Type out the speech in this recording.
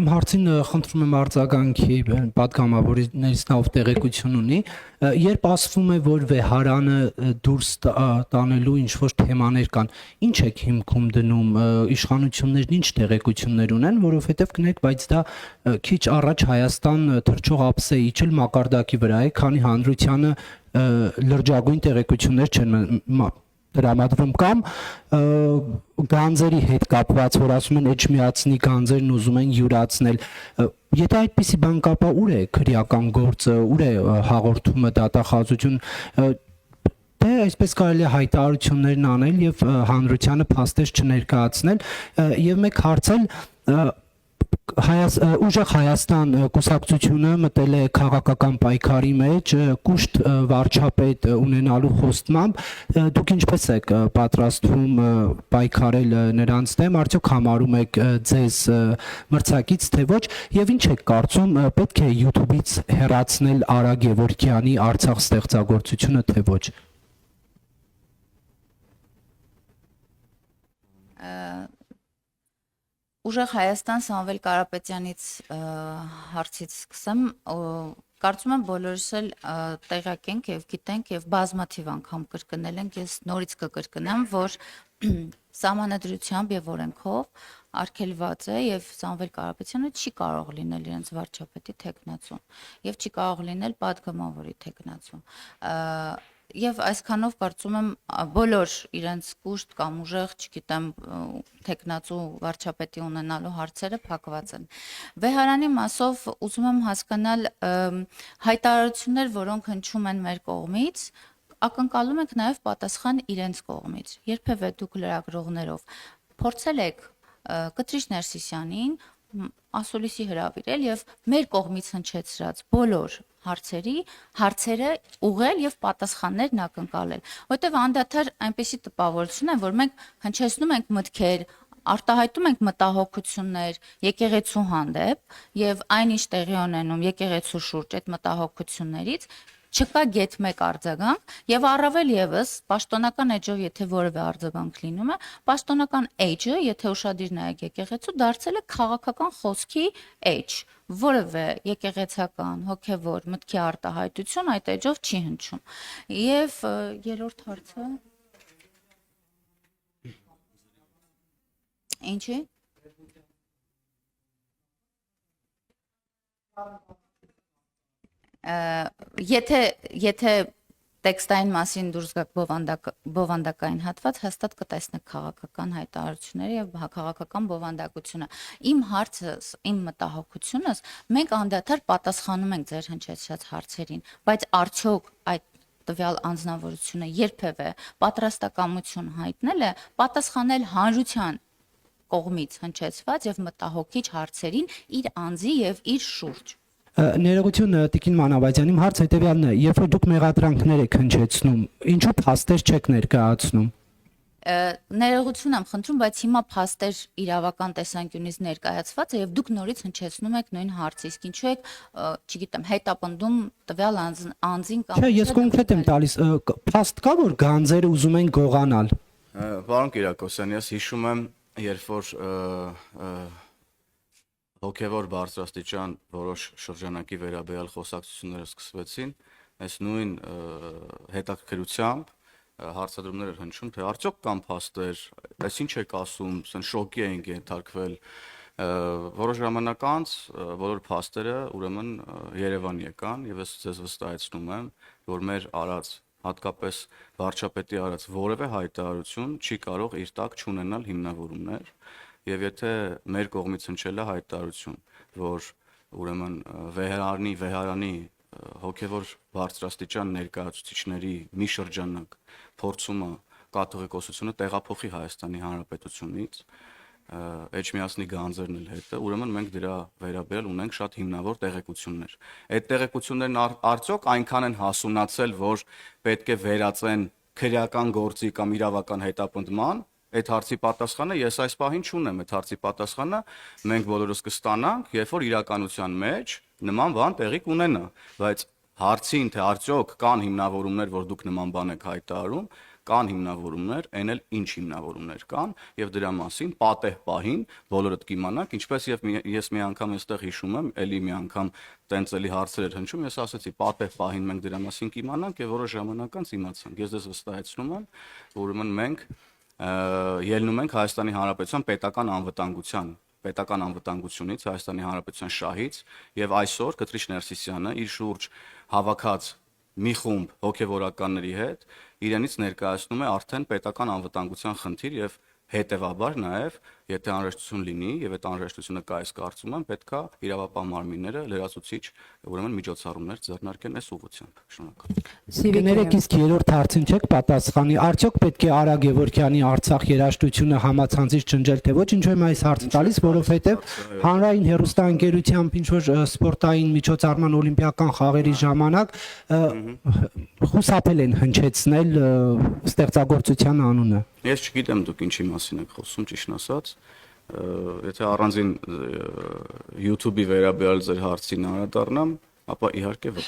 Իմ հարցին խնդրում եմ արձագանքի պատգամավորներից նա ով տեղեկություն ունի, երբ ասվում է, որ վեհարանը դուրս տանելու ինչ-որ թեմաներ կան, ինչ եք հիմքում դնում, իշխանություններն ինչ տեղեկություններ ունեն, որովհետև կներեք, բայց դա քիչ առաջ Հայաստան թռչող ափսե իջել մակարդակի վրա է, քանի հանրությանը լրջագույն տեղեկություններ չեն տրամադրում կամ գանձերի հետ կապված, որ ասում են էջմիածնի գանձերն ուզում են յուրացնել, եթե այդպիսի բան կապա, ուր է քրեական գործը, ուր է հաղորդումը դատախազություն, թե այսպես կարելի է հայտարարություններն անել եւ հանրությանը փաստեր չներկայացնել եւ մեկ հարցել Ուժեղ Հայաստան կուսակցությունը մտել է քաղաքական պայքարի մեջ կուշտ վարչապետ ունենալու խոստմամբ դուք ինչպես եք պատրաստվում պայքարել նրանց դեմ արդյոք համարում եք ձեզ մրցակից թե ոչ եւ ինչ եք կարծում պետք է YouTube-ից հեռացնել Արա Գևորգյանի Արցախ ստեղծագործությունը թե ոչ Ուժեղ Հայաստան Սամվել Կարապետյանից հարցից սկսեմ, կարծում եմ բոլորս էլ տեղյակ ենք եւ գիտենք եւ բազմաթիվ անգամ կրկնել ենք, ես նորից կկրկնեմ, որ սահմանադրությամբ եւ օրենքով արգելված է եւ Սամվել Կարապետյանը չի կարող լինել իրենց վարչապետի թեկնածուն եւ չի կարող լինել պատգամավորի թեկնածուն Եվ այսքանով կարծում եմ բոլոր իրենց կուշտ կամ ուժեղ, չգիտեմ, թեկնածու վարչապետի ունենալու հարցերը փակված են։ Վեհարանի մասով ուզում եմ հասկանալ հայտարարություններ, որոնք հնչում են մեր կողմից, ակնկալում եք նաև պատասխան իրենց կողմից։ Երբևէ դուք լրագրողներով փորձել եք Կտրիշ Ներսիսյանին ասուլիսի հրավիրել եւ մեր կողմից հնչեցրած բոլոր հարցերը ուղղել եւ պատասխաններն ակնկալել, որտեւ անդադար այնպեսի տպավորություն է, որ մենք հնչեցնում ենք մտքեր, արտահայտում ենք մտահոգություններ եկեղեցու հանդեպ եւ այնինչ տեղի ունենում եկեղեցու շուրջ այդ մտահոգություններից չկա գեթ մեկ արձագանք եւ առավել եւս պաշտոնական էջով եթե որևէ արձագանք լինում է պաշտոնական էջը եթե ուշադիր նայեք եկեղեցու դարձել է քաղաքական խոսքի էջ որևէ եկեղեցական հոգեվոր մտքի արտահայտություն այդ էջով չի հնչում եւ երրորդ հարցը ինչի Եթե տեքստային մասին դուրս գաք բովանդակային հատված, հաստատ կտեսնեք քաղաքական հայտարարությունները եւ քաղաքական բովանդակությունը։ Իմ հարցը, իմ մտահոգությունս, մենք անդադար պատասխանում ենք ձեր հնչեցրած հարցերին, բայց արդյոք այդ տվյալ անձնավորությունը երբևէ պատրաստակամություն հայտնել է պատասխանել հանրության կողմից հնչեցված եւ մտահոգիչ հարցերին իր անձի եւ իր շուրջ Ներողություն Տիկին Մանավազյան, իմ հարցը հետևյալն է, երբ որ դուք մեղադրանքներ եք հնչեցնում, ինչու փաստեր չեք ներկայացնում։ Ներողություն եմ խնդրում, բայց հիմա փաստեր իրավական տեսանկյունից ներկայացված է եւ դուք նորից հնչեցնում եք նույն հարցը, իսկ ինչու եք, չգիտեմ, հետապնդում տվյալ անձին կամ Չէ, ես կոնկրետ եմ տալիս, փաստ կա որ գանձերը ուզում են գողանալ։ Պարոն Կիրակոսյան, ես հիշում եմ, երբ որ հոգևոր բարձրաստիճան որոշ շրջանակի վերաբերյալ խոսակցությունները սկսվեցին, այս նույն հետաքրքրությամբ հարցադրումներ էր հնչում, թե արդյոք կան փաստեր, այս ինչ եք ասում, ասեն շոկի էինք ենթարկվել, որոշ ժամանակ անց բոլոր փաստերը ուրեմն Երևան եկան եւ ես ձեզ վստահեցնում եմ, որ մեր արած հատկապես վարչապետի արած որևէ հայտարարություն չի կարող իր տակ չունենալ հիմնավորումներ եւ եթե մեր կողմից հնչել է հայտարարություն, որ ուրեմն վեհարանի հոգևոր բարձրաստիճան ներկայացուցիչների մի շրջանակ փորձում է կաթողիկոսությունը տեղափոխի Հայաստանի Հանրապետությունից, Էջմիածնի գանձերն էլ հետը, ուրեմն մենք դրա վերաբերյալ ունենք շատ հիմնավոր տեղեկություններ։ Այդ տեղեկություններն արդյոք այնքան են հասունացել, որ պետք է վերածեն քրեական գործի կամ իրավական հետապնդման, այդ հարցի պատասխանը ես այս պահին չունեմ, այդ հարցի պատասխանը մենք բոլորս կստանանք, երբ որ իրականության մեջ նման բան տեղի կունենա, բայց հարցին թե արդյոք կան հիմնավորումներ, որ դուք նման բան եք հայտարարում, կան հիմնավորումներ, այն էլ ինչ հիմնավորումներ կան եւ դրա մասին պատեհ պահին բոլորդ կիմանաք, ինչպես եւ ես մի անգամ այստեղ հիշում եմ, էլի մի անգամ տենց էլի հարցեր էր հնչում, ես ասացի պատեհ պահին մենք դրա մասին կիմանանք եւ որոշ ժամանակ անց իմացանք։ Ես դες վստահեցնում եմ, որ ուրեմն մենք ելնում ենք Հայաստանի Հանրապետության պետական անվտանգությունից, Հայաստանի Հանրապետության շահից եւ այսօր Կտրիչ Ներսիսյանը իր շուրջ հավաքած մի խումբ հոգեվորականների հետ իրենից ներկայացնում է արդեն պետական անվտանգության խնդիր եւ հետեւաբար նաեւ եթե անհրաժեշտություն լինի եւ այդ անհրաժեշտությունը կա, ես կարծում եմ պետքա իրավապահ մարմինները լրացուցիչ ուրեմն միջոցառումներ ձեռնարկեն այս ուղղությամբ։ Շնորհակալ։ Կներեք, իսկ երրորդ հարցին չեք պատասխանի, արդյոք պետք է Արա Գևորգյանի Արցախ երաժշտությունը համացանցից ջնջել, թե ոչ, ինչու եմ այս հարցը տալիս, որովհետեւ հանրային հեռուստաընկերությամբ ինչ որ սպորտային միջոցառման օլիմպիական խաղերի ժամանակ խուսափել են հնչեցնել ստեղծագործության անունը։ Ես չգիտեմ դուք ինչի մասին եք խոսում, ճիշտ ասած, եթե առանձին YouTube-ի վերաբերյալ ձեր հարցին անդրադառնամ, ապա իհարկե ոչ։